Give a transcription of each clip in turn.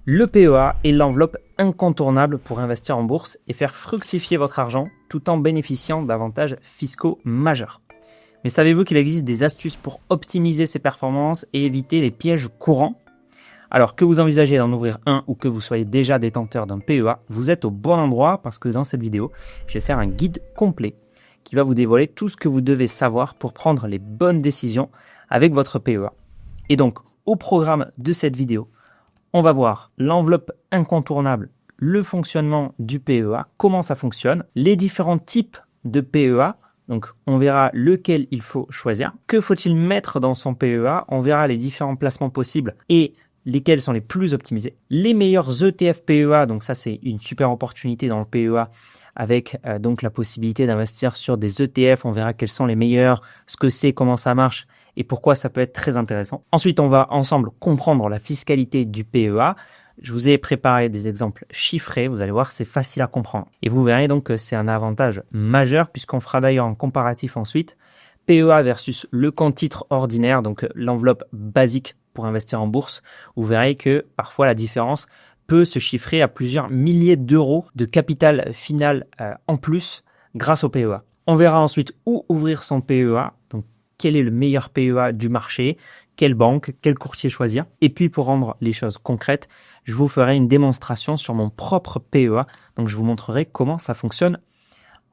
Le PEA est l'enveloppe incontournable pour investir en bourse et faire fructifier votre argent tout en bénéficiant d'avantages fiscaux majeurs. Mais savez-vous qu'il existe des astuces pour optimiser ses performances et éviter les pièges courants? Alors que vous envisagez d'en ouvrir un ou que vous soyez déjà détenteur d'un PEA, vous êtes au bon endroit parce que dans cette vidéo, je vais faire un guide complet qui va vous dévoiler tout ce que vous devez savoir pour prendre les bonnes décisions avec votre PEA. Et donc, au programme de cette vidéo, on va voir l'enveloppe incontournable, le fonctionnement du PEA, comment ça fonctionne, les différents types de PEA. Donc, on verra lequel il faut choisir. Que faut-il mettre dans son PEA? On verra les différents placements possibles et lesquels sont les plus optimisés. Les meilleurs ETF PEA, donc ça c'est une super opportunité dans le PEA avec donc la possibilité d'investir sur des ETF. On verra quels sont les meilleurs, ce que c'est, comment ça marche et pourquoi ça peut être très intéressant. Ensuite, on va ensemble comprendre la fiscalité du PEA. Je vous ai préparé des exemples chiffrés, vous allez voir, c'est facile à comprendre. Et vous verrez donc que c'est un avantage majeur puisqu'on fera d'ailleurs un comparatif ensuite. PEA versus le compte titre ordinaire, donc l'enveloppe basique pour investir en bourse. Vous verrez que parfois la différence peut se chiffrer à plusieurs milliers d'euros de capital final en plus grâce au PEA. On verra ensuite où ouvrir son PEA, donc quel est le meilleur PEA du marché, quelle banque, quel courtier choisir. Et puis pour rendre les choses concrètes, je vous ferai une démonstration sur mon propre PEA. Donc je vous montrerai comment ça fonctionne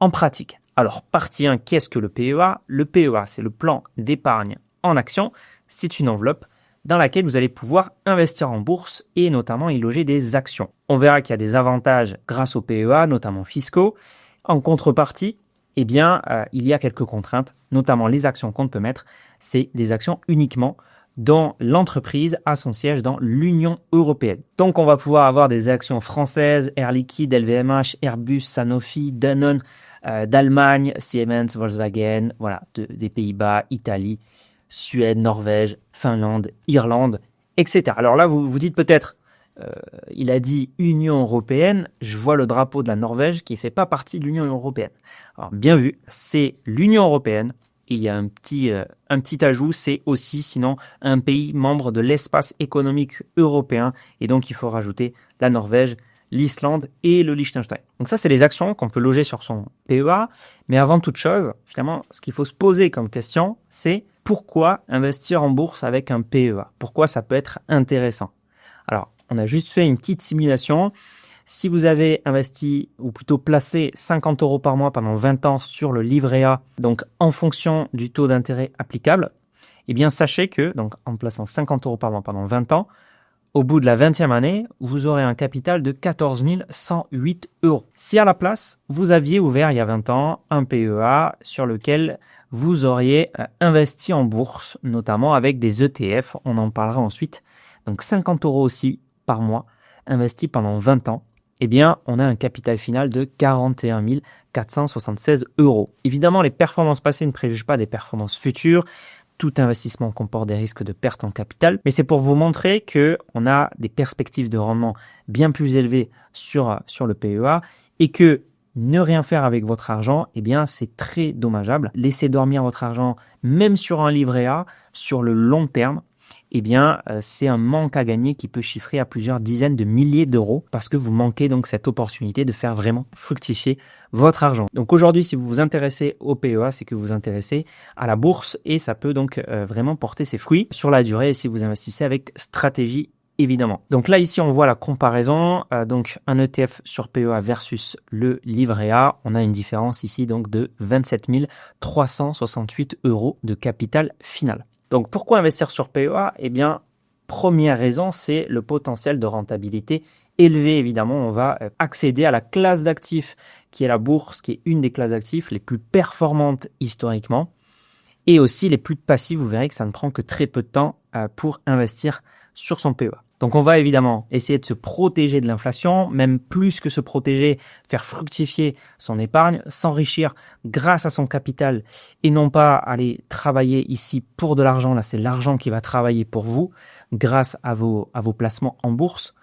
en pratique. Alors partie 1, qu'est-ce que le PEA? Le PEA, c'est le plan d'épargne en action. C'est une enveloppe dans laquelle vous allez pouvoir investir en bourse et notamment y loger des actions. On verra qu'il y a des avantages grâce au PEA, notamment fiscaux. En contrepartie, il y a quelques contraintes, notamment les actions qu'on peut mettre. C'est des actions uniquement dont l'entreprise a son siège dans l'Union européenne. Donc, on va pouvoir avoir des actions françaises, Air Liquide, LVMH, Airbus, Sanofi, Danone, d'Allemagne, Siemens, Volkswagen, voilà, des Pays-Bas, Italie, Suède, Norvège, Finlande, Irlande, etc. Alors là, vous vous dites peut-être, il a dit Union européenne, je vois le drapeau de la Norvège qui ne fait pas partie de l'Union européenne. Alors bien vu, c'est l'Union européenne. Il y a un petit ajout, c'est aussi sinon un pays membre de l'espace économique européen. Et donc il faut rajouter la Norvège, l'Islande et le Liechtenstein. Donc ça, c'est les actions qu'on peut loger sur son PEA. Mais avant toute chose, finalement, ce qu'il faut se poser comme question, c'est pourquoi investir en bourse avec un PEA? Pourquoi ça peut être intéressant? Alors, on a juste fait une petite simulation. Si vous avez investi, ou plutôt placé 50 € par mois pendant 20 ans sur le livret A, donc en fonction du taux d'intérêt applicable, eh bien sachez que, donc en plaçant 50 € par mois pendant 20 ans, au bout de la 20e année, vous aurez un capital de 14 108 €. Si à la place, vous aviez ouvert il y a 20 ans un PEA sur lequel vous auriez investi en bourse, notamment avec des ETF, on en parlera ensuite, donc 50 € aussi par mois, investi pendant 20 ans, eh bien, on a un capital final de 41 476 €. Évidemment, les performances passées ne préjugent pas des performances futures. Tout investissement comporte des risques de perte en capital, mais c'est pour vous montrer qu'on a des perspectives de rendement bien plus élevées sur le PEA et que ne rien faire avec votre argent, eh bien, c'est très dommageable. Laisser dormir votre argent, même sur un livret A, sur le long terme, eh bien, c'est un manque à gagner qui peut chiffrer à plusieurs dizaines de milliers d'euros parce que vous manquez donc cette opportunité de faire vraiment fructifier votre argent. Donc aujourd'hui, si vous vous intéressez au PEA, c'est que vous vous intéressez à la bourse et ça peut donc vraiment porter ses fruits sur la durée si vous investissez avec stratégie évidemment. Donc là, ici, on voit la comparaison. Donc un ETF sur PEA versus le livret A. On a une différence ici donc de 27 368 € de capital final. Donc, pourquoi investir sur PEA? Eh bien, première raison, c'est le potentiel de rentabilité élevé. Évidemment, on va accéder à la classe d'actifs qui est la bourse, qui est une des classes d'actifs les plus performantes historiquement et aussi les plus passifs. Vous verrez que ça ne prend que très peu de temps pour investir sur son PEA. Donc, on va évidemment essayer de se protéger de l'inflation, même plus que se protéger, faire fructifier son épargne, s'enrichir grâce à son capital et non pas aller travailler ici pour de l'argent. Là, c'est l'argent qui va travailler pour vous grâce à vos placements en bourse.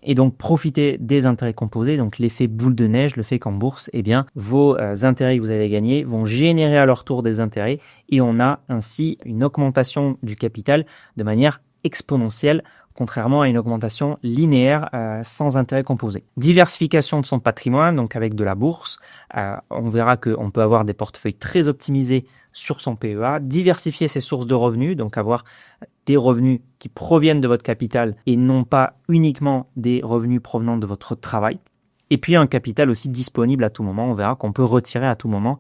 Et donc, profiter des intérêts composés, donc l'effet boule de neige, le fait qu'en bourse, eh bien, vos intérêts que vous avez gagnés vont générer à leur tour des intérêts et on a ainsi une augmentation du capital de manière exponentielle contrairement à une augmentation linéaire sans intérêt composé. Diversification de son patrimoine, donc avec de la bourse. On verra qu'on peut avoir des portefeuilles très optimisés sur son PEA. Diversifier ses sources de revenus, donc avoir des revenus qui proviennent de votre capital et non pas uniquement des revenus provenant de votre travail. Et puis un capital aussi disponible à tout moment. On verra qu'on peut retirer à tout moment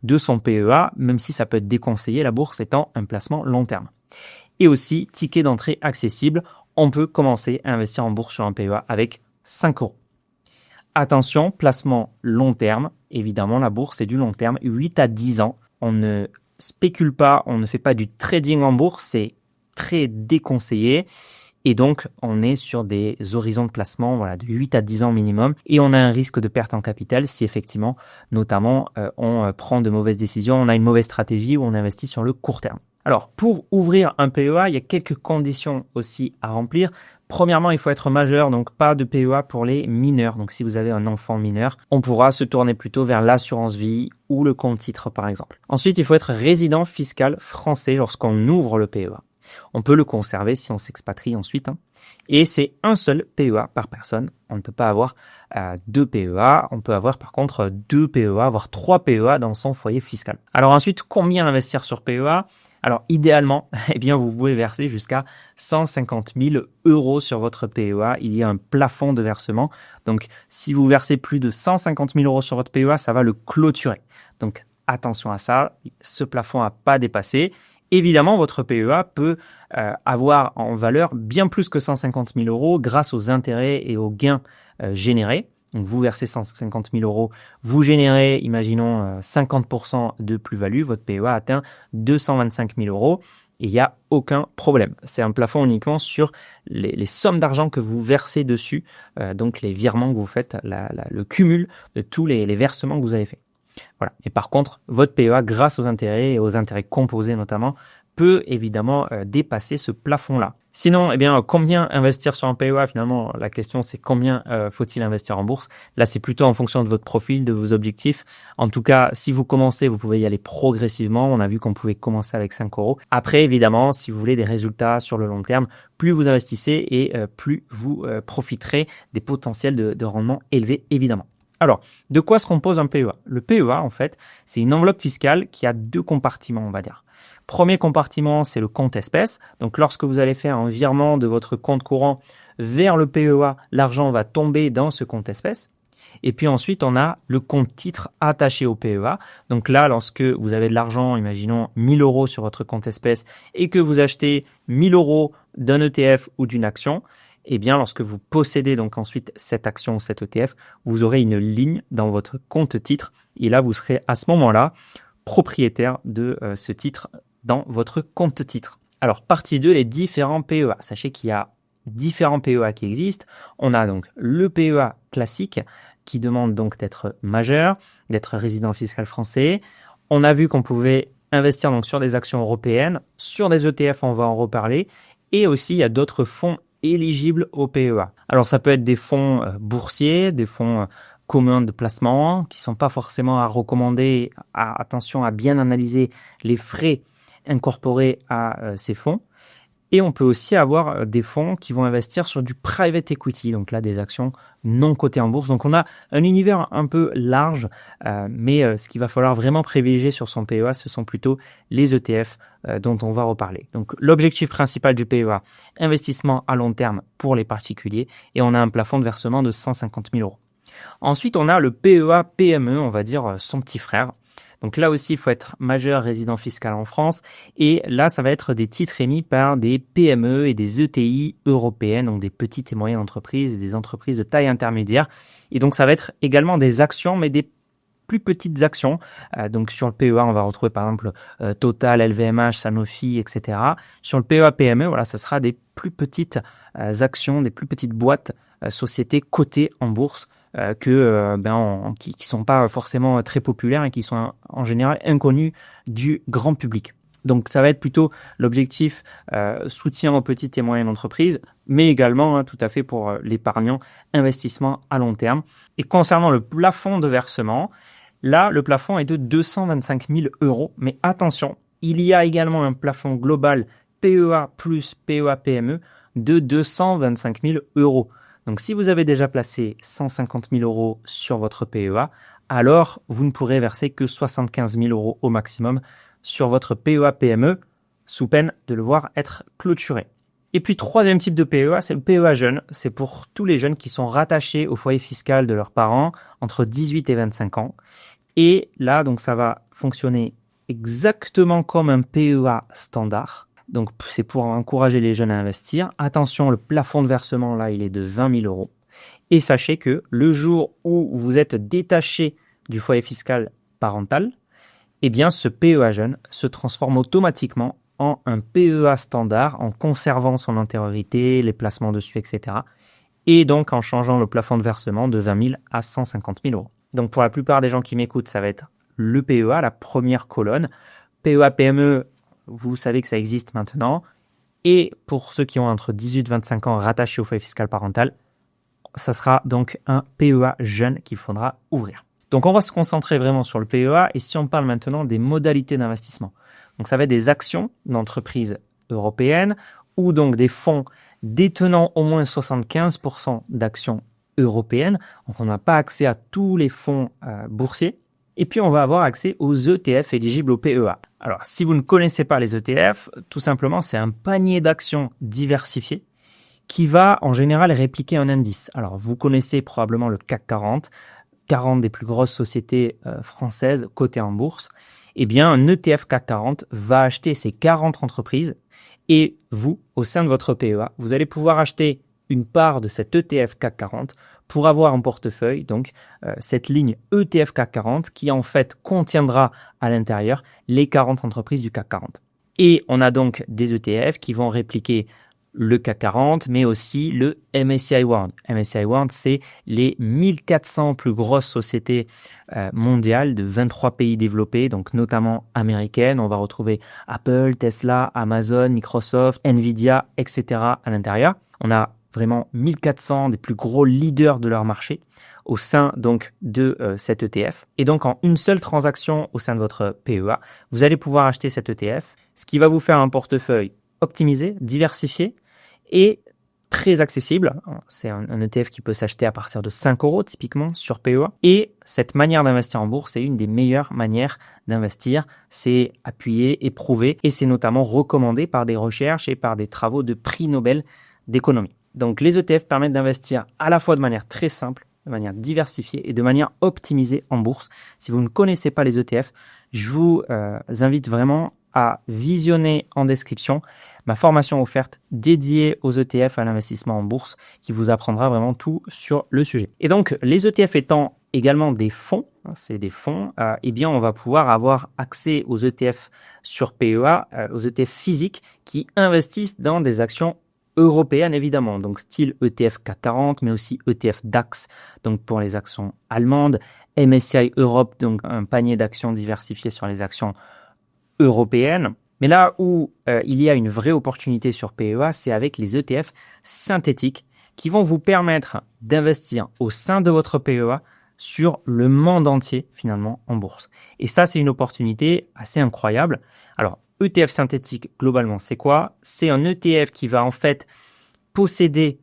de son PEA, même si ça peut être déconseillé, la bourse étant un placement long terme. Et aussi, ticket d'entrée accessible. On peut commencer à investir en bourse sur un PEA avec 5 euros. Attention, placement long terme. Évidemment, la bourse, c'est du long terme, 8 à 10 ans. On ne spécule pas, on ne fait pas du trading en bourse, c'est très déconseillé. Et donc, on est sur des horizons de placement de 8 à 10 ans minimum. Et on a un risque de perte en capital si effectivement, notamment, on prend de mauvaises décisions, on a une mauvaise stratégie ou on investit sur le court terme. Alors, pour ouvrir un PEA, il y a quelques conditions aussi à remplir. Premièrement, il faut être majeur, donc pas de PEA pour les mineurs. Donc, si vous avez un enfant mineur, on pourra se tourner plutôt vers l'assurance vie ou le compte titre, par exemple. Ensuite, il faut être résident fiscal français lorsqu'on ouvre le PEA. On peut le conserver si on s'expatrie ensuite. Et c'est un seul PEA par personne. On ne peut pas avoir 2 PEA. On peut avoir par contre 2 PEA, voire 3 PEA dans son foyer fiscal. Alors ensuite, combien investir sur PEA ? Alors idéalement, vous pouvez verser jusqu'à 150 000 euros sur votre PEA. Il y a un plafond de versement. Donc si vous versez plus de 150 000 euros sur votre PEA, ça va le clôturer. Donc attention à ça, ce plafond à pas dépasser. Évidemment, votre PEA peut avoir en valeur bien plus que 150 000 euros grâce aux intérêts et aux gains générés. Donc, vous versez 150 000 euros, vous générez, imaginons, 50% de plus-value, votre PEA atteint 225 000 euros et il n'y a aucun problème. C'est un plafond uniquement sur les sommes d'argent que vous versez dessus, donc les virements que vous faites, le cumul de tous les versements que vous avez faits. Voilà. Et par contre, votre PEA, grâce aux intérêts et aux intérêts composés notamment, peut évidemment dépasser ce plafond-là. Sinon, combien investir sur un PEA ? Finalement, la question, c'est combien faut-il investir en bourse ? Là, c'est plutôt en fonction de votre profil, de vos objectifs. En tout cas, si vous commencez, vous pouvez y aller progressivement. On a vu qu'on pouvait commencer avec 5 euros. Après, évidemment, si vous voulez des résultats sur le long terme, plus vous investissez et plus vous profiterez des potentiels de rendement élevés, évidemment. Alors, de quoi se compose un PEA ? Le PEA, en fait, c'est une enveloppe fiscale qui a 2 compartiments, on va dire. Premier compartiment, c'est le compte espèces. Donc, lorsque vous allez faire un virement de votre compte courant vers le PEA, l'argent va tomber dans ce compte espèces. Et puis ensuite, on a le compte titre attaché au PEA. Donc là, lorsque vous avez de l'argent, imaginons 1000 euros sur votre compte espèces et que vous achetez 1000 euros d'un ETF ou d'une action, lorsque vous possédez donc ensuite cette action ou cet ETF, vous aurez une ligne dans votre compte titre et là, vous serez à ce moment-là propriétaire de ce titre dans votre compte titre. Alors, partie 2, les différents PEA. Sachez qu'il y a différents PEA qui existent. On a donc le PEA classique qui demande donc d'être majeur, d'être résident fiscal français. On a vu qu'on pouvait investir donc sur des actions européennes, sur des ETF, on va en reparler. Et aussi, il y a d'autres fonds éligibles au PEA. Alors, ça peut être des fonds boursiers, des fonds communs de placement qui sont pas forcément à recommander. Attention à bien analyser les frais incorporés à ces fonds. Et on peut aussi avoir des fonds qui vont investir sur du private equity, donc là des actions non cotées en bourse. Donc on a un univers un peu large, mais ce qu'il va falloir vraiment privilégier sur son PEA, ce sont plutôt les ETF dont on va reparler. Donc l'objectif principal du PEA, investissement à long terme pour les particuliers, et on a un plafond de versement de 150 000 euros. Ensuite, on a le PEA PME, on va dire son petit frère. Donc là aussi, il faut être majeur résident fiscal en France. Et là, ça va être des titres émis par des PME et des ETI européennes, donc des petites et moyennes entreprises et des entreprises de taille intermédiaire. Et donc, ça va être également des actions, mais des plus petites actions. Donc sur le PEA, on va retrouver par exemple Total, LVMH, Sanofi, etc. Sur le PEA PME, voilà, ce sera des plus petites actions, des plus petites boîtes, sociétés cotées en bourse qui sont pas forcément très populaires et qui sont en général inconnus du grand public. Donc ça va être plutôt l'objectif soutien aux petites et moyennes entreprises, mais également tout à fait pour l'épargnant, investissement à long terme. Et concernant le plafond de versement, là le plafond est de 225 000 euros, mais attention, il y a également un plafond global PEA plus PEA PME de 225 000 euros. Donc, si vous avez déjà placé 150 000 euros sur votre PEA, alors vous ne pourrez verser que 75 000 euros au maximum sur votre PEA PME, sous peine de le voir être clôturé. Et puis, troisième type de PEA, c'est le PEA jeune. C'est pour tous les jeunes qui sont rattachés au foyer fiscal de leurs parents entre 18 et 25 ans. Et là, donc, ça va fonctionner exactement comme un PEA standard. Donc, c'est pour encourager les jeunes à investir. Attention, le plafond de versement, là, il est de 20 000 euros. Et sachez que le jour où vous êtes détaché du foyer fiscal parental, eh bien, ce PEA jeune se transforme automatiquement en un PEA standard, en conservant son antériorité, les placements dessus, etc. Et donc, en changeant le plafond de versement de 20 000 à 150 000 euros. Donc, pour la plupart des gens qui m'écoutent, ça va être le PEA, la première colonne. PEA PME, vous savez que ça existe maintenant. Et pour ceux qui ont entre 18 et 25 ans rattachés au foyer fiscal parental, ça sera donc un PEA jeune qu'il faudra ouvrir. Donc, on va se concentrer vraiment sur le PEA. Et si on parle maintenant des modalités d'investissement, donc ça va être des actions d'entreprises européennes ou donc des fonds détenant au moins 75% d'actions européennes. Donc, on n'a pas accès à tous les fonds boursiers. Et puis, on va avoir accès aux ETF éligibles au PEA. Alors, si vous ne connaissez pas les ETF, tout simplement, c'est un panier d'actions diversifiées qui va en général répliquer un indice. Alors, vous connaissez probablement le CAC 40, 40 des plus grosses sociétés françaises cotées en bourse. Eh bien, un ETF CAC 40 va acheter ces 40 entreprises et vous, au sein de votre PEA, vous allez pouvoir acheter une part de cet ETF CAC 40 pour avoir en portefeuille donc cette ligne ETF CAC 40 qui en fait contiendra à l'intérieur les 40 entreprises du CAC 40. Et on a donc des ETF qui vont répliquer le CAC 40, mais aussi le MSCI World. MSCI World, c'est les 1400 plus grosses sociétés mondiales de 23 pays développés, donc notamment américaines. On va retrouver Apple, Tesla, Amazon, Microsoft, Nvidia, etc. à l'intérieur. On a vraiment 1400 des plus gros leaders de leur marché au sein donc de cet ETF. Et donc en une seule transaction au sein de votre PEA, vous allez pouvoir acheter cet ETF, ce qui va vous faire un portefeuille optimisé, diversifié et très accessible. C'est un ETF qui peut s'acheter à partir de 5 euros typiquement sur PEA. Et cette manière d'investir en bourse, c'est une des meilleures manières d'investir. C'est appuyé et prouvé et c'est notamment recommandé par des recherches et par des travaux de prix Nobel d'économie. Donc les ETF permettent d'investir à la fois de manière très simple, de manière diversifiée et de manière optimisée en bourse. Si vous ne connaissez pas les ETF, je vous invite vraiment à visionner en description ma formation offerte dédiée aux ETF à l'investissement en bourse qui vous apprendra vraiment tout sur le sujet. Et donc, les ETF étant également des fonds, c'est des fonds, eh bien, on va pouvoir avoir accès aux ETF sur PEA, aux ETF physiques qui investissent dans des actions européennes évidemment, donc style ETF CAC 40, mais aussi ETF DAX, donc pour les actions allemandes, MSCI Europe, donc un panier d'actions diversifiées sur les actions européennes. Mais là où il y a une vraie opportunité sur PEA, c'est avec les ETF synthétiques qui vont vous permettre d'investir au sein de votre PEA sur le monde entier finalement en bourse. Et ça, c'est une opportunité assez incroyable. Alors, ETF synthétique, globalement, c'est quoi? C'est un ETF qui va en fait posséder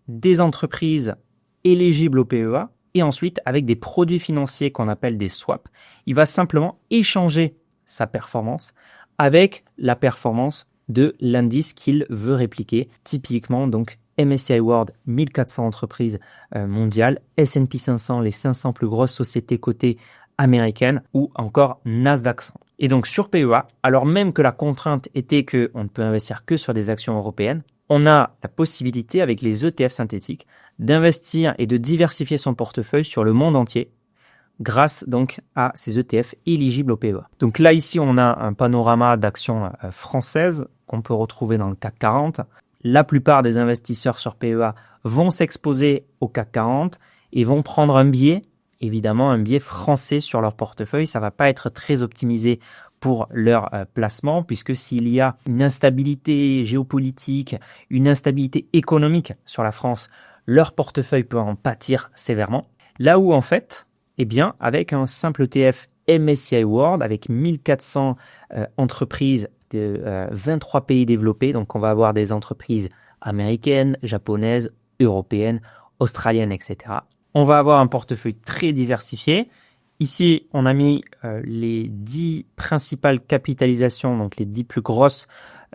des entreprises éligibles au PEA et ensuite, avec des produits financiers qu'on appelle des swaps, il va simplement échanger sa performance avec la performance de l'indice qu'il veut répliquer. Typiquement, donc, MSCI World, 1400 entreprises mondiales, S&P 500, les 500 plus grosses sociétés cotées américaines ou encore Nasdaq 100. Et donc sur PEA, alors même que la contrainte était qu'on ne peut investir que sur des actions européennes, on a la possibilité avec les ETF synthétiques d'investir et de diversifier son portefeuille sur le monde entier grâce donc à ces ETF éligibles au PEA. Donc là ici on a un panorama d'actions françaises qu'on peut retrouver dans le CAC 40. La plupart des investisseurs sur PEA vont s'exposer au CAC 40 et vont prendre un biais, évidemment un biais français sur leur portefeuille. Ça ne va pas être très optimisé pour leur placement puisque s'il y a une instabilité géopolitique, une instabilité économique sur la France, leur portefeuille peut en pâtir sévèrement. Là où en fait, eh bien, avec un simple ETF MSCI World, avec 1400 entreprises de 23 pays développés, donc on va avoir des entreprises américaines, japonaises, européennes, australiennes, etc. On va avoir un portefeuille très diversifié. Ici, on a mis les 10 principales capitalisations, donc les 10 plus grosses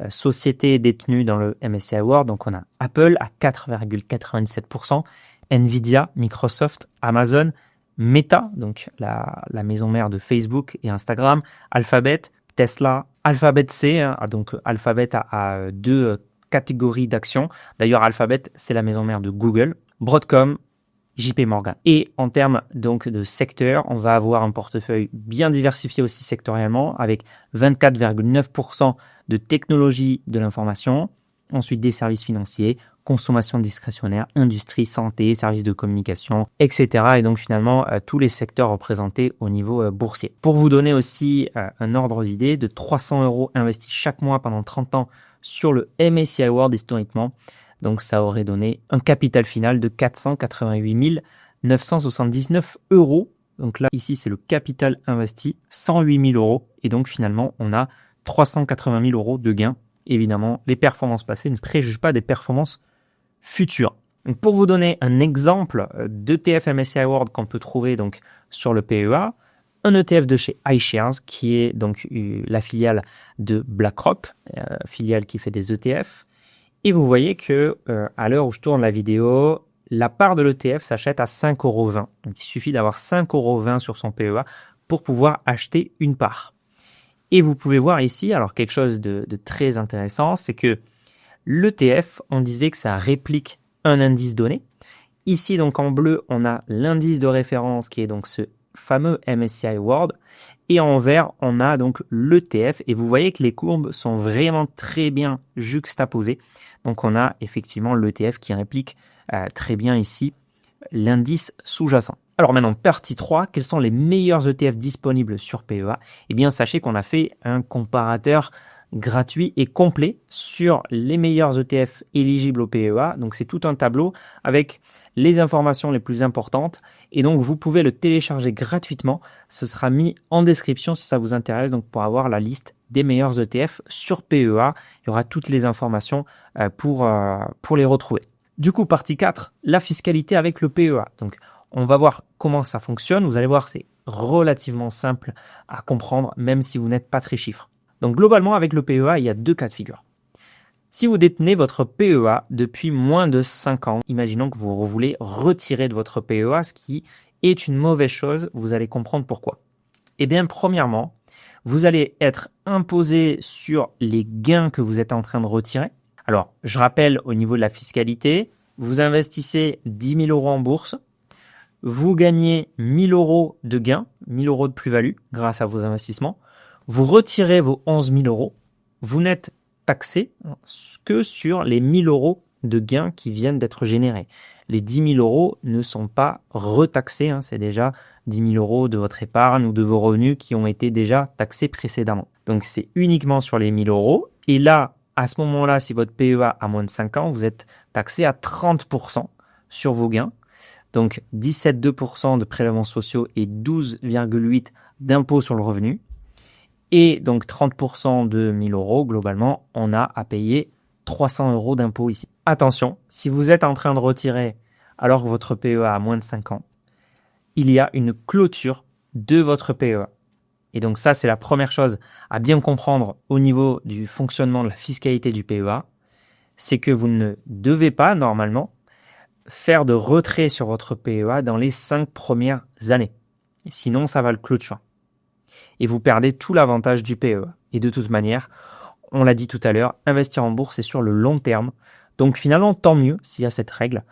sociétés détenues dans le MSCI World. Donc, on a Apple à 4,97%, Nvidia, Microsoft, Amazon, Meta, donc la maison mère de Facebook et Instagram, Alphabet, Tesla, Alphabet C, donc Alphabet a deux catégories d'actions. D'ailleurs, Alphabet, c'est la maison mère de Google, Broadcom, JP Morgan. Et en termes donc de secteur, on va avoir un portefeuille bien diversifié aussi sectoriellement avec 24,9% de technologie de l'information, ensuite des services financiers, consommation discrétionnaire, industrie, santé, services de communication, etc. Et donc finalement, tous les secteurs représentés au niveau boursier. Pour vous donner aussi un ordre d'idée, de 300 € investis chaque mois pendant 30 ans sur le MSCI World historiquement, donc ça aurait donné un capital final de 488 979 €. Donc là, ici, c'est le capital investi, 108 000 €. Et donc finalement, on a 380 000 € de gains. Évidemment, les performances passées ne préjugent pas des performances futures. Donc pour vous donner un exemple d'ETF MSCI World qu'on peut trouver donc sur le PEA, un ETF de chez iShares qui est donc la filiale de BlackRock, filiale qui fait des ETF. Et vous voyez que à l'heure où je tourne la vidéo, la part de l'ETF s'achète à 5,20 €. Donc il suffit d'avoir 5,20 € sur son PEA pour pouvoir acheter une part. Et vous pouvez voir ici, alors quelque chose de très intéressant, c'est que l'ETF, on disait que ça réplique un indice donné. Ici, donc en bleu, on a l'indice de référence qui est donc ce fameux MSCI World. Et en vert, on a donc l'ETF. Et vous voyez que les courbes sont vraiment très bien juxtaposées. Donc on a effectivement l'ETF qui réplique très bien ici l'indice sous-jacent. Alors maintenant, partie 3, quels sont les meilleurs ETF disponibles sur PEA? Eh bien, sachez qu'on a fait un comparateur gratuit et complet sur les meilleurs ETF éligibles au PEA. Donc, c'est tout un tableau avec les informations les plus importantes. Et donc, vous pouvez le télécharger gratuitement. Ce sera mis en description si ça vous intéresse. Donc, pour avoir la liste des meilleurs ETF sur PEA, il y aura toutes les informations pour les retrouver. Du coup, partie 4, la fiscalité avec le PEA. Donc, on va voir comment ça fonctionne. Vous allez voir, c'est relativement simple à comprendre, même si vous n'êtes pas très chiffre. Donc, globalement, avec le PEA, il y a deux cas de figure. Si vous détenez votre PEA depuis moins de 5 ans, imaginons que vous voulez retirer de votre PEA, ce qui est une mauvaise chose. Vous allez comprendre pourquoi. Eh bien, premièrement, vous allez être imposé sur les gains que vous êtes en train de retirer. Alors, je rappelle au niveau de la fiscalité, vous investissez 10 000 € en bourse, vous gagnez 1 000 € de gains, 1 000 € de plus-value grâce à vos investissements, vous retirez vos 11 000 €, vous n'êtes taxé que sur les 1 000 € de gains qui viennent d'être générés. Les 10 000 € ne sont pas retaxés, c'est déjà 10 000 € de votre épargne ou de vos revenus qui ont été déjà taxés précédemment. Donc c'est uniquement sur les 1 000 €. Et là, à ce moment-là, si votre PEA a moins de 5 ans, vous êtes taxé à 30% sur vos gains. Donc 17,2% de prélèvements sociaux et 12,8% d'impôts sur le revenu. Et donc 30% de 1 000 €, globalement, on a à payer 300 € d'impôts ici. Attention, si vous êtes en train de retirer alors que votre PEA a moins de 5 ans, il y a une clôture de votre PEA. Et donc ça, c'est la première chose à bien comprendre au niveau du fonctionnement de la fiscalité du PEA, c'est que vous ne devez pas, normalement, faire de retrait sur votre PEA dans les 5 premières années. Sinon, ça va le clôturer. Et vous perdez tout l'avantage du PEA. Et de toute manière, on l'a dit tout à l'heure, investir en bourse, c'est sur le long terme. Donc finalement, tant mieux s'il y a cette règle.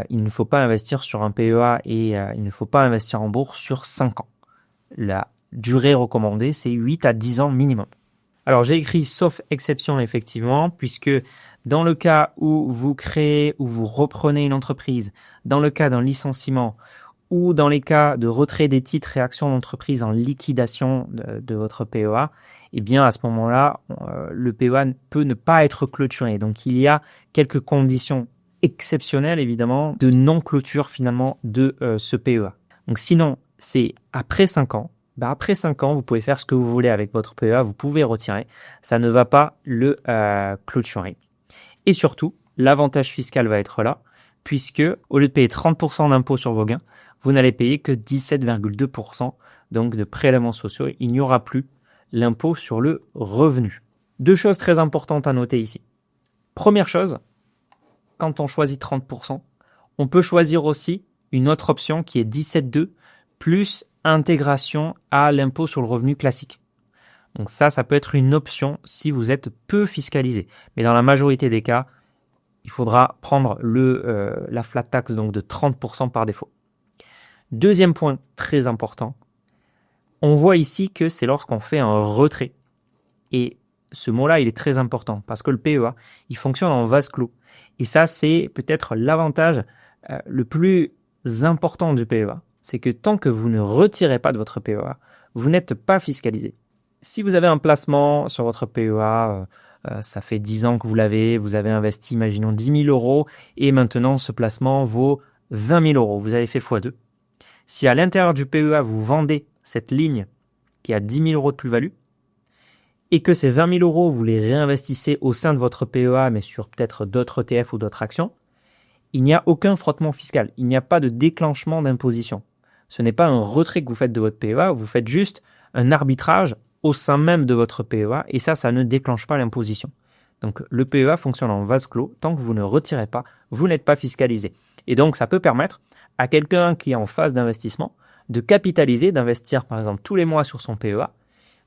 Il ne faut pas investir sur un PEA et il ne faut pas investir en bourse sur 5 ans. La durée recommandée, c'est 8 à 10 ans minimum. Alors j'ai écrit sauf exception effectivement, puisque dans le cas où vous créez ou vous reprenez une entreprise, dans le cas d'un licenciement ou dans les cas de retrait des titres et actions d'entreprise en liquidation de votre PEA, eh bien à ce moment-là, le PEA peut ne pas être clôturé. Donc il y a quelques conditions exceptionnelles évidemment de non-clôture finalement de ce PEA. Donc sinon, c'est après 5 ans. Après 5 ans, vous pouvez faire ce que vous voulez avec votre PEA, vous pouvez retirer. Ça ne va pas le clôturer. Et surtout, l'avantage fiscal va être là, puisque au lieu de payer 30% d'impôts sur vos gains, vous n'allez payer que 17,2% donc de prélèvements sociaux. Il n'y aura plus l'impôt sur le revenu. Deux choses très importantes à noter ici. Première chose, quand on choisit 30%, on peut choisir aussi une autre option qui est 17,2 plus intégration à l'impôt sur le revenu classique. Donc ça peut être une option si vous êtes peu fiscalisé. Mais dans la majorité des cas, il faudra prendre la flat tax donc de 30% par défaut. Deuxième point très important, on voit ici que c'est lorsqu'on fait un retrait. Et ce mot-là, il est très important parce que le PEA, il fonctionne en vase clos. Et ça, c'est peut-être l'avantage le plus important du PEA. C'est que tant que vous ne retirez pas de votre PEA, vous n'êtes pas fiscalisé. Si vous avez un placement sur votre PEA, ça fait 10 ans que vous avez investi, imaginons 10 000 euros, et maintenant ce placement vaut 20 000 euros. Vous avez fait x2. Si à l'intérieur du PEA, vous vendez cette ligne qui a 10 000 euros de plus-value, et que ces 20 000 euros, vous les réinvestissez au sein de votre PEA, mais sur peut-être d'autres ETF ou d'autres actions, il n'y a aucun frottement fiscal. Il n'y a pas de déclenchement d'imposition. Ce n'est pas un retrait que vous faites de votre PEA, vous faites juste un arbitrage au sein même de votre PEA, et ça ne déclenche pas l'imposition. Donc le PEA fonctionne en vase clos. Tant que vous ne retirez pas, vous n'êtes pas fiscalisé. Et donc ça peut permettre à quelqu'un qui est en phase d'investissement de capitaliser, d'investir par exemple tous les mois sur son PEA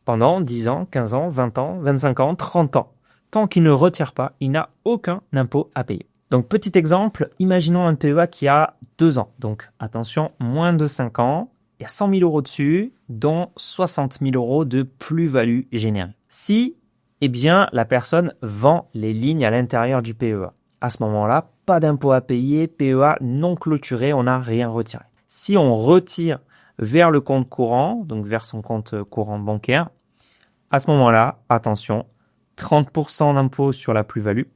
pendant 10 ans, 15 ans, 20 ans, 25 ans, 30 ans. Tant qu'il ne retire pas, il n'a aucun impôt à payer. Donc petit exemple, imaginons un PEA qui a 2 ans. Donc attention, moins de 5 ans, il y a 100 000 euros dessus, dont 60 000 euros de plus-value générée. Si, la personne vend les lignes à l'intérieur du PEA, à ce moment-là, pas d'impôt à payer, PEA non clôturé, on n'a rien retiré. Si on retire vers le compte courant, donc vers son compte courant bancaire, à ce moment-là, attention, 30% d'impôt sur la plus-value.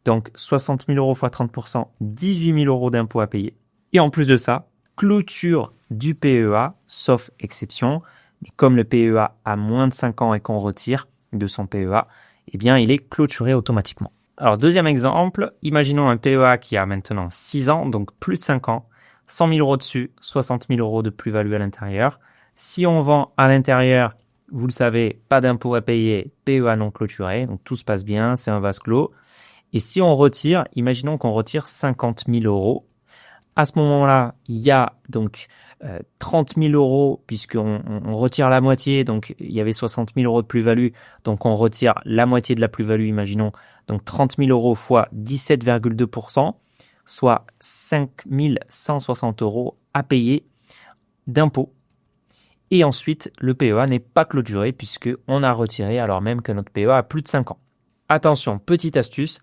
Donc 60 000 euros x 30%, 18 000 euros d'impôt à payer. Et en plus de ça, clôture du PEA, sauf exception. Comme le PEA a moins de 5 ans et qu'on retire de son PEA, il est clôturé automatiquement. Alors deuxième exemple, imaginons un PEA qui a maintenant 6 ans, donc plus de 5 ans, 100 000 euros dessus, 60 000 euros de plus-value à l'intérieur. Si on vend à l'intérieur, vous le savez, pas d'impôt à payer, PEA non clôturé, donc tout se passe bien, c'est un vase clos. Et si on retire, imaginons qu'on retire 50 000 euros. À ce moment-là, il y a donc 30 000 euros puisqu'on retire la moitié. Donc, il y avait 60 000 euros de plus-value. Donc, on retire la moitié de la plus-value, imaginons. Donc, 30 000 euros fois 17,2%, soit 5 160 euros à payer d'impôts. Et ensuite, le PEA n'est pas clôturé puisqu'on a retiré alors même que notre PEA a plus de 5 ans. Attention, petite astuce,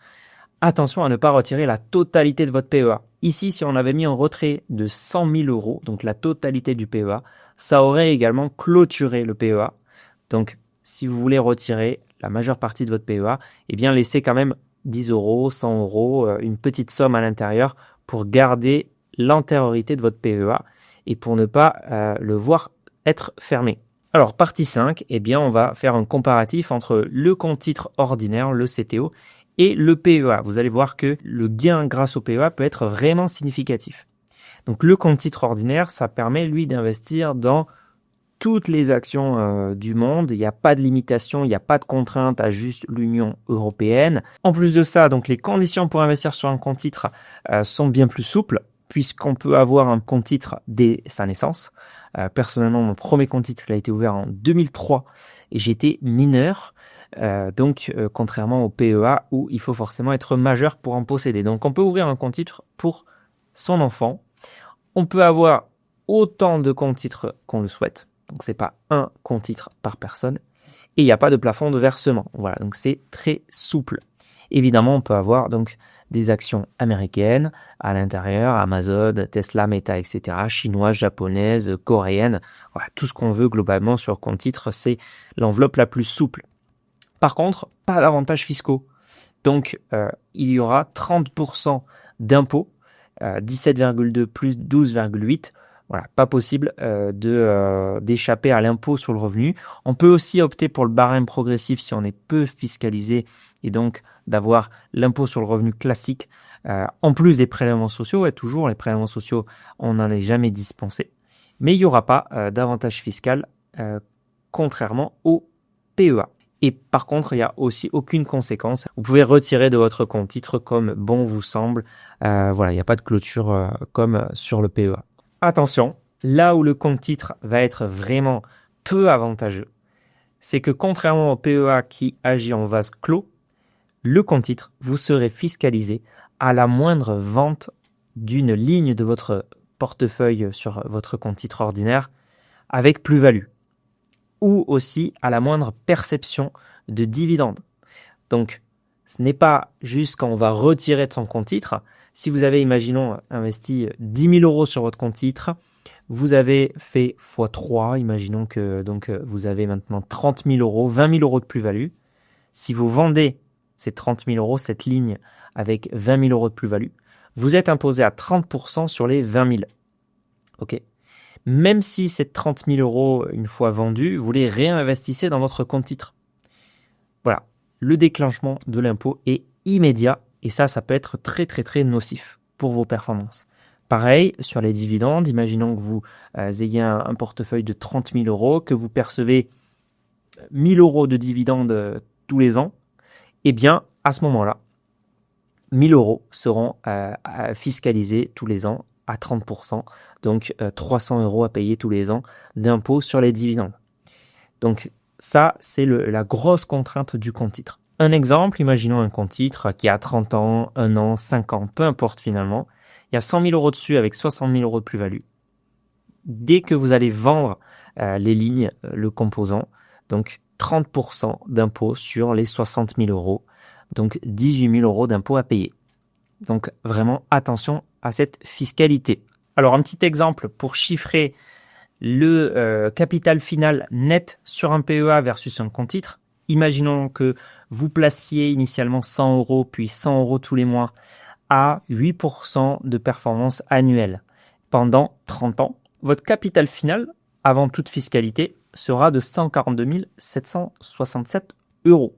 attention à ne pas retirer la totalité de votre PEA. Ici, si on avait mis un retrait de 100 000 euros, donc la totalité du PEA, ça aurait également clôturé le PEA. Donc, si vous voulez retirer la majeure partie de votre PEA, laissez quand même 10 euros, 100 euros, une petite somme à l'intérieur pour garder l'antériorité de votre PEA et pour ne pas le voir être fermé. Alors, partie 5, on va faire un comparatif entre le compte titre ordinaire, le CTO, et le PEA. Vous allez voir que le gain grâce au PEA peut être vraiment significatif. Donc, le compte titre ordinaire, ça permet, lui, d'investir dans toutes les actions du monde. Il n'y a pas de limitation, il n'y a pas de contrainte à juste l'Union européenne. En plus de ça, donc les conditions pour investir sur un compte titre sont bien plus souples, puisqu'on peut avoir un compte titre dès sa naissance. Personnellement, mon premier compte titre il a été ouvert en 2003 et j'étais mineur. Contrairement au PEA où il faut forcément être majeur pour en posséder. Donc, on peut ouvrir un compte titre pour son enfant. On peut avoir autant de comptes titres qu'on le souhaite. Donc, c'est pas un compte titre par personne. Et il n'y a pas de plafond de versement. Voilà, donc c'est très souple. Évidemment, on peut avoir donc des actions américaines à l'intérieur, Amazon, Tesla, Meta, etc., chinoises, japonaises, coréennes. Voilà, tout ce qu'on veut globalement sur compte titre, c'est l'enveloppe la plus souple. Par contre, pas d'avantages fiscaux. Donc, il y aura 30% d'impôts, 17,2 plus 12,8 Voilà, pas possible d'échapper à l'impôt sur le revenu. On peut aussi opter pour le barème progressif si on est peu fiscalisé et donc d'avoir l'impôt sur le revenu classique en plus des prélèvements sociaux. Et toujours, les prélèvements sociaux, on n'en est jamais dispensé. Mais il n'y aura pas d'avantage fiscal contrairement au PEA. Et par contre, il n'y a aussi aucune conséquence. Vous pouvez retirer de votre compte titre comme bon vous semble. Voilà, il n'y a pas de clôture comme sur le PEA. Attention, là où le compte titre va être vraiment peu avantageux, c'est que contrairement au PEA qui agit en vase clos, le compte titre, vous serez fiscalisé à la moindre vente d'une ligne de votre portefeuille sur votre compte titre ordinaire avec plus-value, ou aussi à la moindre perception de dividendes. Donc, ce n'est pas juste quand on va retirer de son compte titre. Si vous avez, imaginons, investi 10 000 € sur votre compte titre, vous avez fait x3, imaginons que donc, vous avez maintenant 30 000 €, 20 000 € de plus-value. Si vous vendez ces 30 000 €, cette ligne avec 20 000 € de plus-value, vous êtes imposé à 30% sur les 20 000. Ok. Même si ces 30 000 €, une fois vendus, vous les réinvestissez dans votre compte titre. Voilà. Le déclenchement de l'impôt est immédiat et ça peut être très très très nocif pour vos performances. Pareil, sur les dividendes, imaginons que vous ayez un portefeuille de 30 000 €, que vous percevez 1 000 € de dividendes tous les ans, eh bien, à ce moment-là, 1 000 € seront fiscalisés tous les ans à 30%, donc 300 € à payer tous les ans d'impôt sur les dividendes. Donc, ça, c'est la grosse contrainte du compte titre. Un exemple, imaginons un compte titre qui a 30 ans, 1 an, 5 ans, peu importe finalement. Il y a 100 000 € dessus avec 60 000 € de plus-value. Dès que vous allez vendre les lignes, le composant, donc 30% d'impôt sur les 60 000 €, donc 18 000 € d'impôt à payer. Donc vraiment attention à cette fiscalité. Alors un petit exemple pour chiffrer le capital final net sur un PEA versus un compte titre. Imaginons que vous placiez initialement 100 € puis 100 € tous les mois à 8% de performance annuelle pendant 30 ans. Votre capital final, avant toute fiscalité, sera de 142 767 €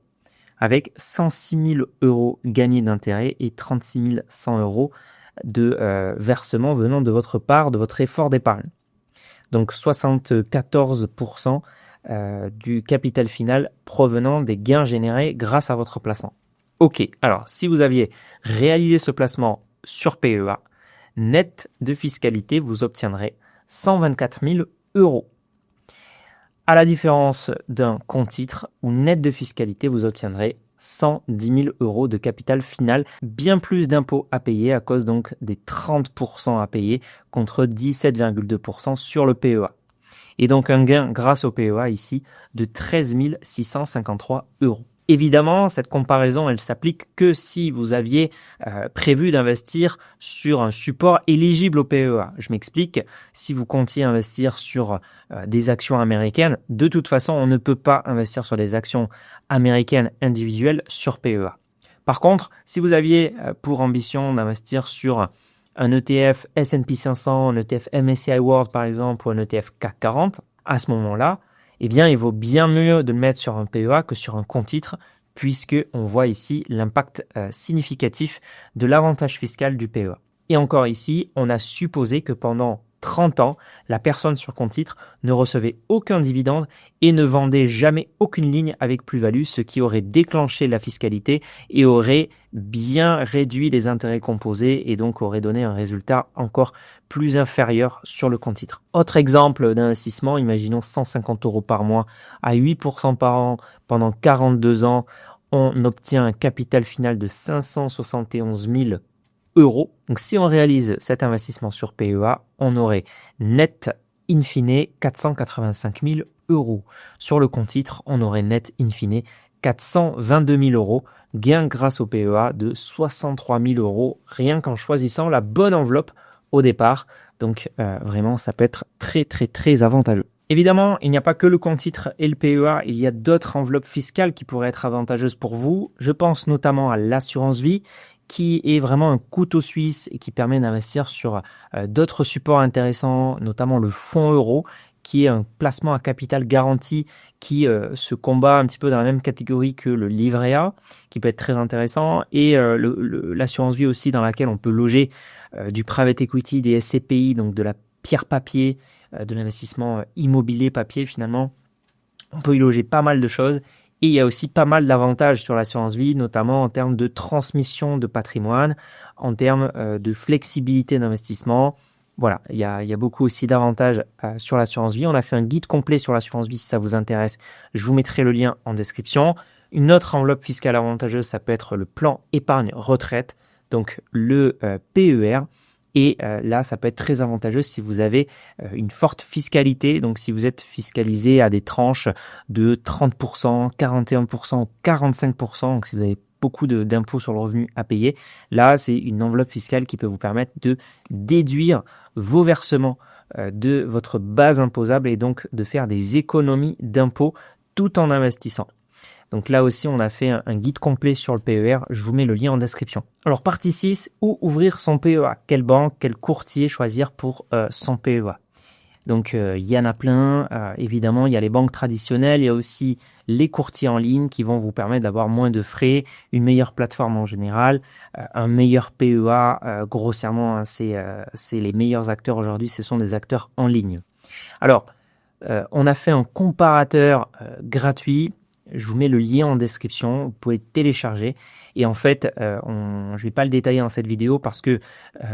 avec 106 000 € gagnés d'intérêt et 36 100 € de versement venant de votre part, de votre effort d'épargne. Donc 74% du capital final provenant des gains générés grâce à votre placement. Ok, alors si vous aviez réalisé ce placement sur PEA, net de fiscalité, vous obtiendrez 124 000 €. À la différence d'un compte titre où net de fiscalité, vous obtiendrez 110 000 € de capital final, bien plus d'impôts à payer à cause donc des 30% à payer contre 17,2% sur le PEA. Et donc un gain grâce au PEA ici de 13 653 €. Évidemment, cette comparaison, elle s'applique que si vous aviez prévu d'investir sur un support éligible au PEA. Je m'explique, si vous comptiez investir sur des actions américaines, de toute façon, on ne peut pas investir sur des actions américaines individuelles sur PEA. Par contre, si vous aviez pour ambition d'investir sur un ETF S&P 500, un ETF MSCI World par exemple, ou un ETF CAC 40, à ce moment-là, eh bien, il vaut bien mieux de le mettre sur un PEA que sur un compte titre, puisqu'on voit ici l'impact significatif de l'avantage fiscal du PEA. Et encore ici, on a supposé que pendant 30 ans, la personne sur compte titre ne recevait aucun dividende et ne vendait jamais aucune ligne avec plus-value, ce qui aurait déclenché la fiscalité et aurait bien réduit les intérêts composés et donc aurait donné un résultat encore plus inférieur sur le compte titre. Autre exemple d'investissement, imaginons 150 € par mois à 8% par an pendant 42 ans, on obtient un capital final de 571 000 €. Donc si on réalise cet investissement sur PEA, on aurait net in fine 485 000 €. Sur le compte titre, on aurait net in fine 422 000 €, gain grâce au PEA de 63 000 € rien qu'en choisissant la bonne enveloppe au départ. Donc vraiment, ça peut être très très très avantageux. Évidemment, il n'y a pas que le compte titre et le PEA, il y a d'autres enveloppes fiscales qui pourraient être avantageuses pour vous. Je pense notamment à l'assurance vie, qui est vraiment un couteau suisse et qui permet d'investir sur d'autres supports intéressants, notamment le fonds euro, qui est un placement à capital garanti qui se combat un petit peu dans la même catégorie que le livret A, qui peut être très intéressant, et l'assurance vie aussi, dans laquelle on peut loger du private equity, des SCPI, donc de la pierre papier, de l'investissement immobilier papier finalement. On peut y loger pas mal de choses. Et il y a aussi pas mal d'avantages sur l'assurance vie, notamment en termes de transmission de patrimoine, en termes de flexibilité d'investissement. Voilà, il y a beaucoup aussi d'avantages sur l'assurance vie. On a fait un guide complet sur l'assurance vie si ça vous intéresse. Je vous mettrai le lien en description. Une autre enveloppe fiscale avantageuse, ça peut être le plan épargne retraite, donc le PER. Et là, ça peut être très avantageux si vous avez une forte fiscalité. Donc, si vous êtes fiscalisé à des tranches de 30%, 41%, 45%, donc si vous avez beaucoup d'impôts sur le revenu à payer, là, c'est une enveloppe fiscale qui peut vous permettre de déduire vos versements de votre base imposable et donc de faire des économies d'impôts tout en investissant. Donc là aussi, on a fait un guide complet sur le PER. Je vous mets le lien en description. Alors, partie 6, où ouvrir son PEA? Quelle banque, quel courtier choisir pour son PEA? Donc, il y en a plein. Évidemment, il y a les banques traditionnelles. Il y a aussi les courtiers en ligne qui vont vous permettre d'avoir moins de frais, une meilleure plateforme en général, un meilleur PEA. Grossièrement, hein, c'est les meilleurs acteurs aujourd'hui. Ce sont des acteurs en ligne. Alors, on a fait un comparateur gratuit. Je vous mets le lien en description, vous pouvez télécharger. Et en fait, je ne vais pas le détailler dans cette vidéo parce que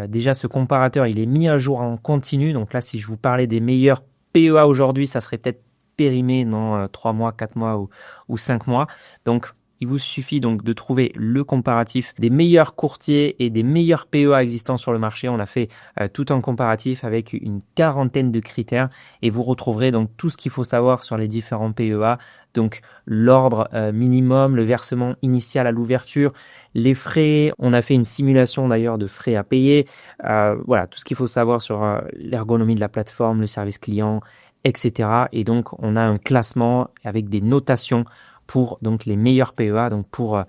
déjà ce comparateur, il est mis à jour en continu. Donc là, si je vous parlais des meilleurs PEA aujourd'hui, ça serait peut-être périmé dans 3 mois, 4 mois ou 5 mois. Donc, il vous suffit donc de trouver le comparatif des meilleurs courtiers et des meilleurs PEA existants sur le marché. On a fait tout un comparatif avec une quarantaine de critères et vous retrouverez donc tout ce qu'il faut savoir sur les différents PEA. Donc l'ordre minimum, le versement initial à l'ouverture, les frais. On a fait une simulation d'ailleurs de frais à payer. Voilà, tout ce qu'il faut savoir sur l'ergonomie de la plateforme, le service client, etc. Et donc on a un classement avec des notations pour donc les meilleurs PEA. Donc pour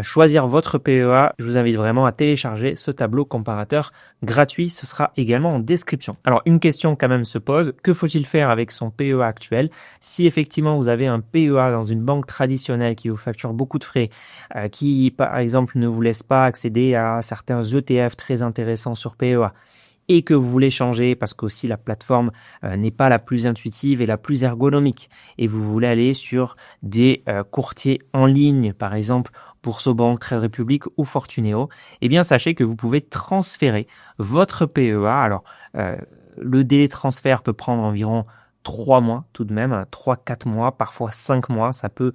choisir votre PEA, je vous invite vraiment à télécharger ce tableau comparateur gratuit. Ce sera également en description. Alors une question quand même se pose, que faut-il faire avec son PEA actuel? Si effectivement vous avez un PEA dans une banque traditionnelle qui vous facture beaucoup de frais, qui par exemple ne vous laisse pas accéder à certains ETF très intéressants sur PEA, et que vous voulez changer parce qu'aussi la plateforme n'est pas la plus intuitive et la plus ergonomique et vous voulez aller sur des courtiers en ligne, par exemple Boursorama, Trade Republic ou Fortuneo, eh bien sachez que vous pouvez transférer votre PEA. Alors le délai de transfert peut prendre environ 3 mois tout de même, 3-4 mois, parfois 5 mois. Ça peut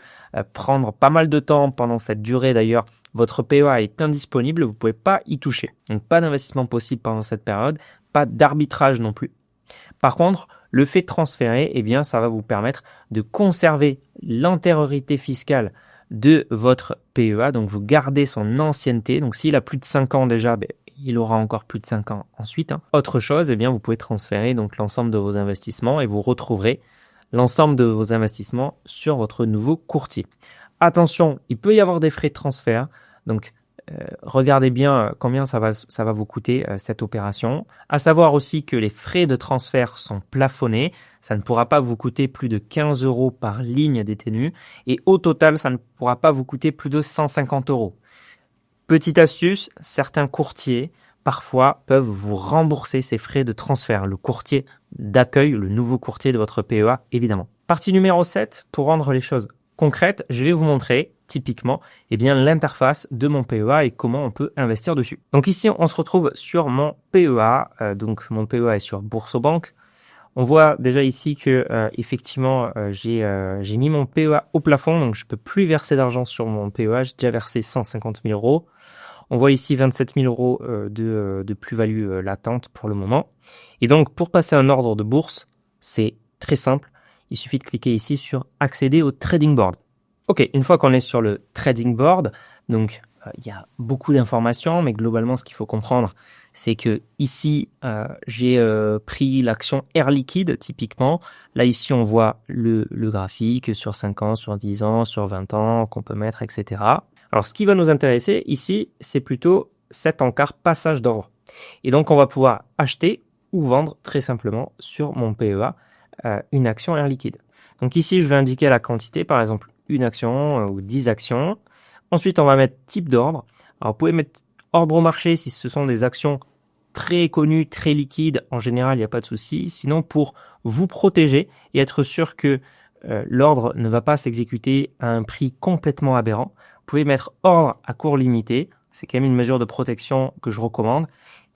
prendre pas mal de temps pendant cette durée d'ailleurs. Votre PEA est indisponible, vous ne pouvez pas y toucher. Donc pas d'investissement possible pendant cette période, pas d'arbitrage non plus. Par contre, le fait de transférer, eh bien, ça va vous permettre de conserver l'antériorité fiscale de votre PEA. Donc vous gardez son ancienneté. Donc s'il a plus de 5 ans déjà, il aura encore plus de 5 ans ensuite. Autre chose, eh bien, vous pouvez transférer donc l'ensemble de vos investissements et vous retrouverez l'ensemble de vos investissements sur votre nouveau courtier. Attention, il peut y avoir des frais de transfert, donc regardez bien combien ça va vous coûter cette opération. À savoir aussi que les frais de transfert sont plafonnés, ça ne pourra pas vous coûter plus de 15 € par ligne détenue et au total, ça ne pourra pas vous coûter plus de 150 €. Petite astuce, certains courtiers parfois peuvent vous rembourser ces frais de transfert, le courtier d'accueil, le nouveau courtier de votre PEA évidemment. Partie numéro 7, pour rendre les choses concrète, je vais vous montrer typiquement l'interface de mon PEA et comment on peut investir dessus. Donc ici, on se retrouve sur mon PEA. Donc mon PEA est sur Boursorama. On voit déjà ici que effectivement, j'ai mis mon PEA au plafond, donc je peux plus verser d'argent sur mon PEA. J'ai déjà versé 150 000 €. On voit ici 27 000 € de plus-value latente pour le moment. Et donc, pour passer un ordre de bourse, c'est très simple. Il suffit de cliquer ici sur accéder au trading board. Ok, une fois qu'on est sur le trading board, donc il y a beaucoup d'informations, mais globalement ce qu'il faut comprendre, c'est que ici j'ai pris l'action Air Liquide typiquement. Là ici on voit le graphique sur 5 ans, sur 10 ans, sur 20 ans qu'on peut mettre, etc. Alors ce qui va nous intéresser ici, c'est plutôt 7 encarts passage d'ordre. Et donc, on va pouvoir acheter ou vendre très simplement sur mon PEA une action Air Liquide. Donc ici, je vais indiquer la quantité, par exemple une action ou 10 actions. Ensuite, on va mettre type d'ordre. Alors, vous pouvez mettre ordre au marché si ce sont des actions très connues, très liquides. En général, il n'y a pas de souci. Sinon, pour vous protéger et être sûr que l'ordre ne va pas s'exécuter à un prix complètement aberrant, vous pouvez mettre ordre à cours limité. C'est quand même une mesure de protection que je recommande.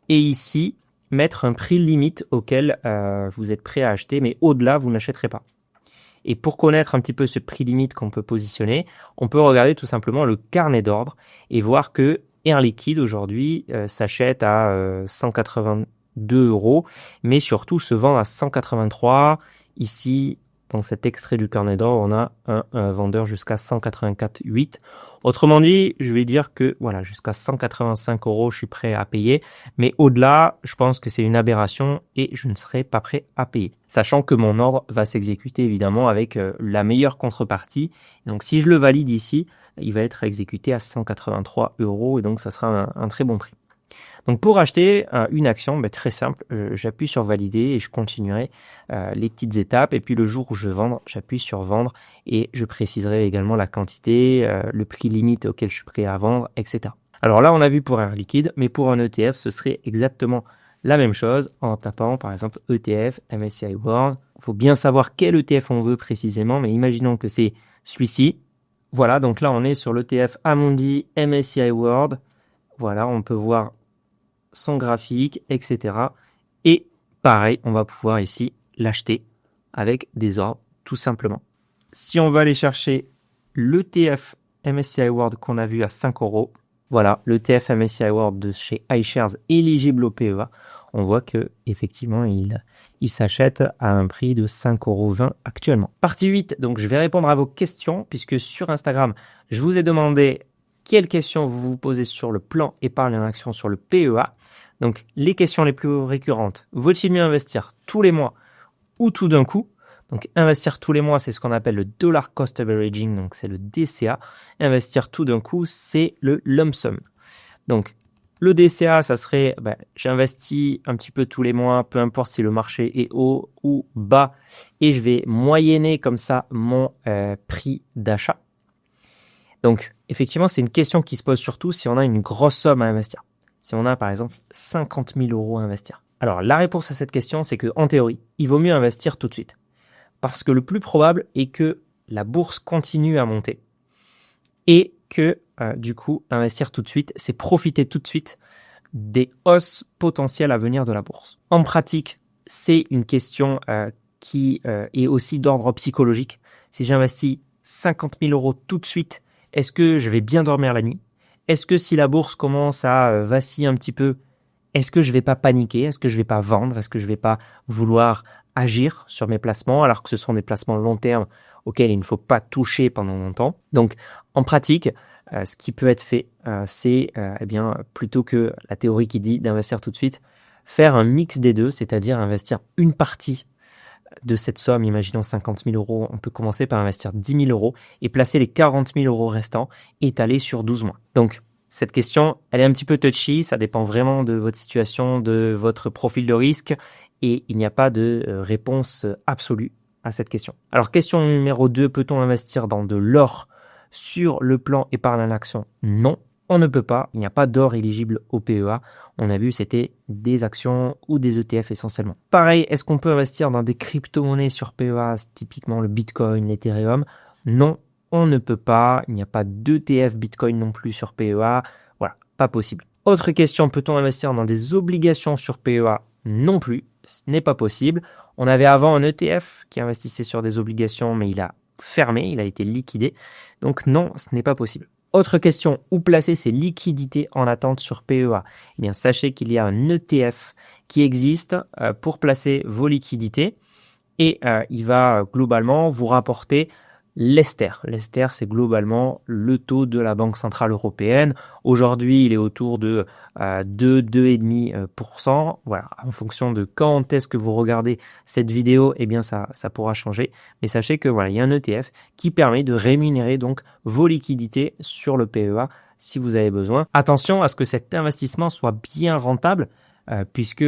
Et ici, mettre un prix limite auquel vous êtes prêt à acheter, mais au-delà, vous n'achèterez pas. Et pour connaître un petit peu ce prix limite qu'on peut positionner, on peut regarder tout simplement le carnet d'ordre et voir que Air Liquide aujourd'hui s'achète à 182 €, mais surtout se vend à 183. Ici, dans cet extrait du carnet d'ordre, on a un vendeur jusqu'à 184,8. Autrement dit, je vais dire que voilà, jusqu'à 185 €, je suis prêt à payer. Mais au-delà, je pense que c'est une aberration et je ne serai pas prêt à payer. Sachant que mon ordre va s'exécuter évidemment avec la meilleure contrepartie. Donc si je le valide ici, il va être exécuté à 183 € et donc ça sera un très bon prix. Donc pour acheter une action, très simple, j'appuie sur valider et je continuerai les petites étapes. Et puis le jour où je veux vendre, j'appuie sur vendre et je préciserai également la quantité, le prix limite auquel je suis prêt à vendre, etc. Alors là, on a vu pour Air Liquide, mais pour un ETF, ce serait exactement la même chose en tapant par exemple ETF, MSCI World. Il faut bien savoir quel ETF on veut précisément, mais imaginons que c'est celui-ci. Voilà, donc là on est sur l'ETF Amundi MSCI World. Voilà, on peut voir son graphique, etc. Et pareil, on va pouvoir ici l'acheter avec des ordres, tout simplement. Si on va aller chercher l'ETF MSCI World qu'on a vu à 5 €, voilà, l'ETF MSCI World de chez iShares éligible au PEA, on voit que effectivement il s'achète à un prix de 5,20 € actuellement. Partie 8, donc je vais répondre à vos questions, puisque sur Instagram, je vous ai demandé quelles questions vous vous posez sur le plan épargne en action sur le PEA. Donc, les questions les plus récurrentes. Vaut-il mieux investir tous les mois ou tout d'un coup? Donc, investir tous les mois, c'est ce qu'on appelle le dollar cost averaging, donc c'est le DCA. Investir tout d'un coup, c'est le lump sum. Donc, le DCA, ça serait, j'investis un petit peu tous les mois, peu importe si le marché est haut ou bas, et je vais moyenner comme ça mon prix d'achat. Donc, effectivement, c'est une question qui se pose surtout si on a une grosse somme à investir. Si on a, par exemple, 50 000 € à investir. Alors, la réponse à cette question, c'est que, en théorie, il vaut mieux investir tout de suite. Parce que le plus probable est que la bourse continue à monter. Et que, du coup, investir tout de suite, c'est profiter tout de suite des hausses potentielles à venir de la bourse. En pratique, c'est une question qui est aussi d'ordre psychologique. Si j'investis 50 000 € tout de suite, est-ce que je vais bien dormir la nuit? Est-ce que si la bourse commence à vaciller un petit peu, est-ce que je vais pas paniquer? Est-ce que je vais pas vendre? Est-ce que je vais pas vouloir agir sur mes placements alors que ce sont des placements long terme auxquels il ne faut pas toucher pendant longtemps? Donc, en pratique, ce qui peut être fait, c'est plutôt que la théorie qui dit d'investir tout de suite, faire un mix des deux, c'est-à-dire investir une partie de cette somme, imaginons 50 000 €, on peut commencer par investir 10 000 € et placer les 40 000 € restants étalés sur 12 mois. Donc, cette question, elle est un petit peu touchy, ça dépend vraiment de votre situation, de votre profil de risque et il n'y a pas de réponse absolue à cette question. Alors, question numéro 2, peut-on investir dans de l'or sur le plan épargne en action? Non. On ne peut pas, il n'y a pas d'or éligible au PEA. On a vu, c'était des actions ou des ETF essentiellement. Pareil, est-ce qu'on peut investir dans des crypto-monnaies sur PEA, typiquement le Bitcoin, l'Ethereum? Non, on ne peut pas. Il n'y a pas d'ETF Bitcoin non plus sur PEA. Voilà, pas possible. Autre question, peut-on investir dans des obligations sur PEA? Non plus, ce n'est pas possible. On avait avant un ETF qui investissait sur des obligations, mais il a fermé, il a été liquidé. Donc non, ce n'est pas possible. Autre question, où placer ses liquidités en attente sur PEA? Eh bien, sachez qu'il y a un ETF qui existe pour placer vos liquidités et il va globalement vous rapporter l'Ester. L'Ester, c'est globalement le taux de la Banque Centrale Européenne. Aujourd'hui, il est autour de 2,5%. Voilà, en fonction de quand est-ce que vous regardez cette vidéo, eh bien ça pourra changer. Mais sachez que voilà, il y a un ETF qui permet de rémunérer donc vos liquidités sur le PEA si vous avez besoin. Attention à ce que cet investissement soit bien rentable, puisque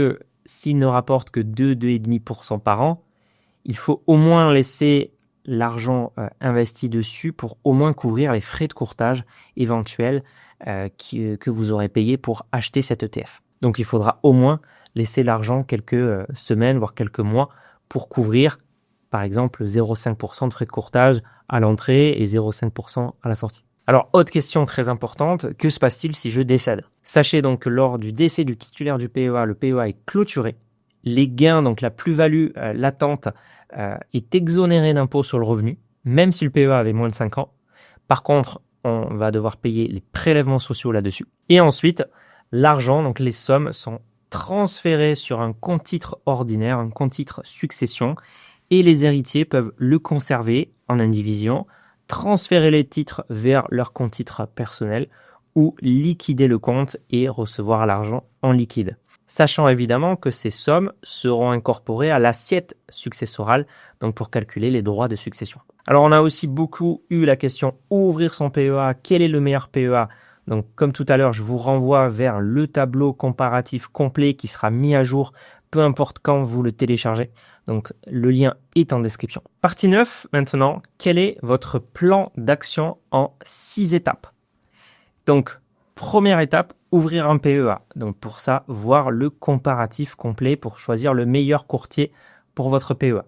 s'il ne rapporte que 2,5% par an, il faut au moins laisser l'argent investi dessus pour au moins couvrir les frais de courtage éventuels que vous aurez payés pour acheter cet ETF. Donc il faudra au moins laisser l'argent quelques semaines, voire quelques mois pour couvrir par exemple 0,5% de frais de courtage à l'entrée et 0,5% à la sortie. Alors, autre question très importante, que se passe-t-il si je décède? Sachez donc que lors du décès du titulaire du PEA, le PEA est clôturé. Les gains, donc la plus-value latente, est exonérée d'impôt sur le revenu, même si le PEA avait moins de 5 ans. Par contre, on va devoir payer les prélèvements sociaux là-dessus. Et ensuite, l'argent, donc les sommes, sont transférées sur un compte titre ordinaire, un compte titre succession, et les héritiers peuvent le conserver en indivision, transférer les titres vers leur compte titre personnel ou liquider le compte et recevoir l'argent en liquide. Sachant évidemment que ces sommes seront incorporées à l'assiette successorale, donc pour calculer les droits de succession. Alors on a aussi beaucoup eu la question où ouvrir son PEA, quel est le meilleur PEA? Donc comme tout à l'heure, je vous renvoie vers le tableau comparatif complet qui sera mis à jour peu importe quand vous le téléchargez. Donc le lien est en description. Partie 9 maintenant, quel est votre plan d'action en 6 étapes? Donc première étape, ouvrir un PEA. Donc pour ça, voir le comparatif complet pour choisir le meilleur courtier pour votre PEA.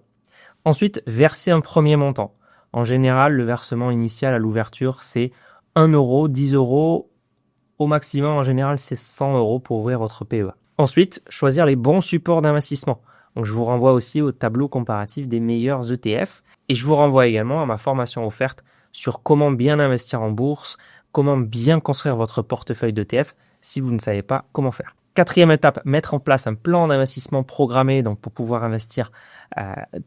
Ensuite, verser un premier montant. En général, le versement initial à l'ouverture, c'est 1 euro, 10 euros. Au maximum, en général, c'est 100 euros pour ouvrir votre PEA. Ensuite, choisir les bons supports d'investissement. Donc, je vous renvoie aussi au tableau comparatif des meilleurs ETF. Et je vous renvoie également à ma formation offerte sur comment bien investir en bourse, comment bien construire votre portefeuille d'ETF si vous ne savez pas comment faire. Quatrième étape, mettre en place un plan d'investissement programmé donc pour pouvoir investir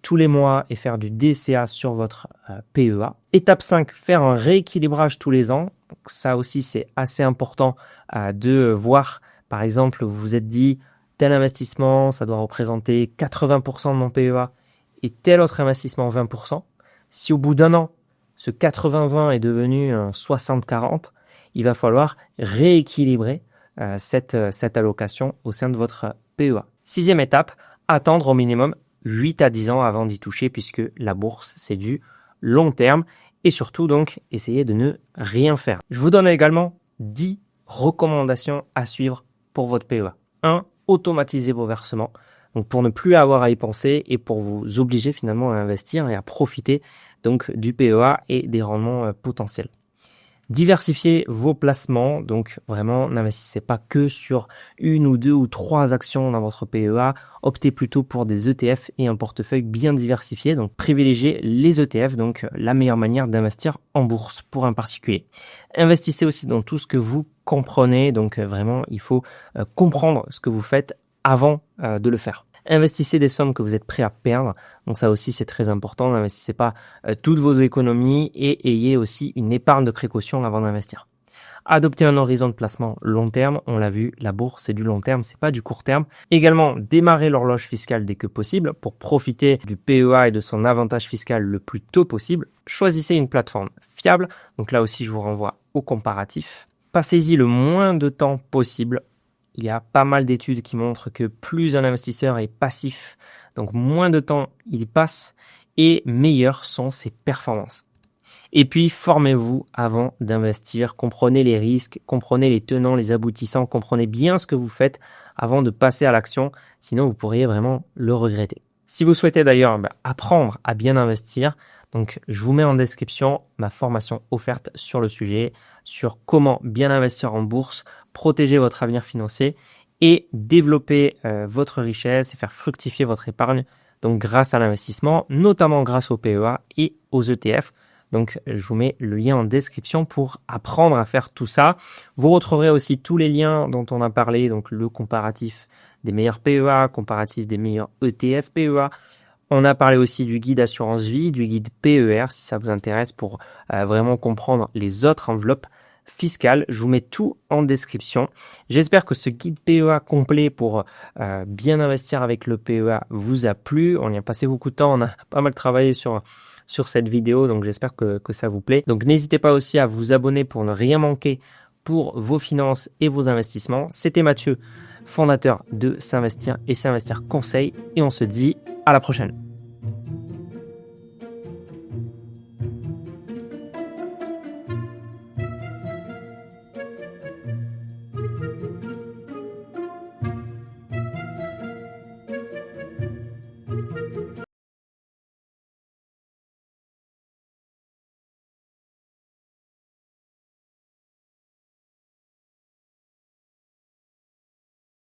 tous les mois et faire du DCA sur votre PEA. Étape 5, faire un rééquilibrage tous les ans. Donc, ça aussi, c'est assez important de voir. Par exemple, vous vous êtes dit, tel investissement, ça doit représenter 80% de mon PEA et tel autre investissement 20%. Si au bout d'un an, ce 80-20 est devenu un 60-40, il va falloir rééquilibrer cette allocation au sein de votre PEA. Sixième étape, attendre au minimum 8 à 10 ans avant d'y toucher puisque la bourse, c'est du long terme et surtout donc essayez de ne rien faire. Je vous donne également 10 recommandations à suivre pour votre PEA. 1. Automatiser vos versements. Donc pour ne plus avoir à y penser et pour vous obliger finalement à investir et à profiter donc du PEA et des rendements potentiels. Diversifiez vos placements, donc vraiment n'investissez pas que sur 1 ou 2 ou 3 actions dans votre PEA, optez plutôt pour des ETF et un portefeuille bien diversifié, donc privilégiez les ETF, donc la meilleure manière d'investir en bourse pour un particulier. Investissez aussi dans tout ce que vous comprenez, donc vraiment il faut comprendre ce que vous faites avant de le faire. Investissez des sommes que vous êtes prêt à perdre. Donc ça aussi, c'est très important. N'investissez pas toutes vos économies et ayez aussi une épargne de précaution avant d'investir. Adoptez un horizon de placement long terme. On l'a vu, la bourse, c'est du long terme, c'est pas du court terme. Également, démarrez l'horloge fiscale dès que possible pour profiter du PEA et de son avantage fiscal le plus tôt possible. Choisissez une plateforme fiable. Donc là aussi, je vous renvoie au comparatif. Passez-y le moins de temps possible. Il y a pas mal d'études qui montrent que plus un investisseur est passif, donc moins de temps il y passe et meilleures sont ses performances. Et puis, formez-vous avant d'investir, comprenez les risques, comprenez les tenants, les aboutissants, comprenez bien ce que vous faites avant de passer à l'action, sinon vous pourriez vraiment le regretter. Si vous souhaitez d'ailleurs apprendre à bien investir, donc je vous mets en description ma formation offerte sur le sujet, sur comment bien investir en bourse, protéger votre avenir financier et développer votre richesse et faire fructifier votre épargne donc grâce à l'investissement, notamment grâce au PEA et aux ETF. Donc, je vous mets le lien en description pour apprendre à faire tout ça. Vous retrouverez aussi tous les liens dont on a parlé, donc le comparatif des meilleurs PEA, comparatif des meilleurs ETF PEA. On a parlé aussi du guide assurance vie, du guide PER si ça vous intéresse pour vraiment comprendre les autres enveloppes fiscales. Je vous mets tout en description. J'espère que ce guide PEA complet pour bien investir avec le PEA vous a plu. On y a passé beaucoup de temps, on a pas mal travaillé sur cette vidéo, donc j'espère que ça vous plaît. Donc n'hésitez pas aussi à vous abonner pour ne rien manquer pour vos finances et vos investissements. C'était Mathieu, fondateur de S'investir et S'investir Conseil, et on se dit à la prochaine.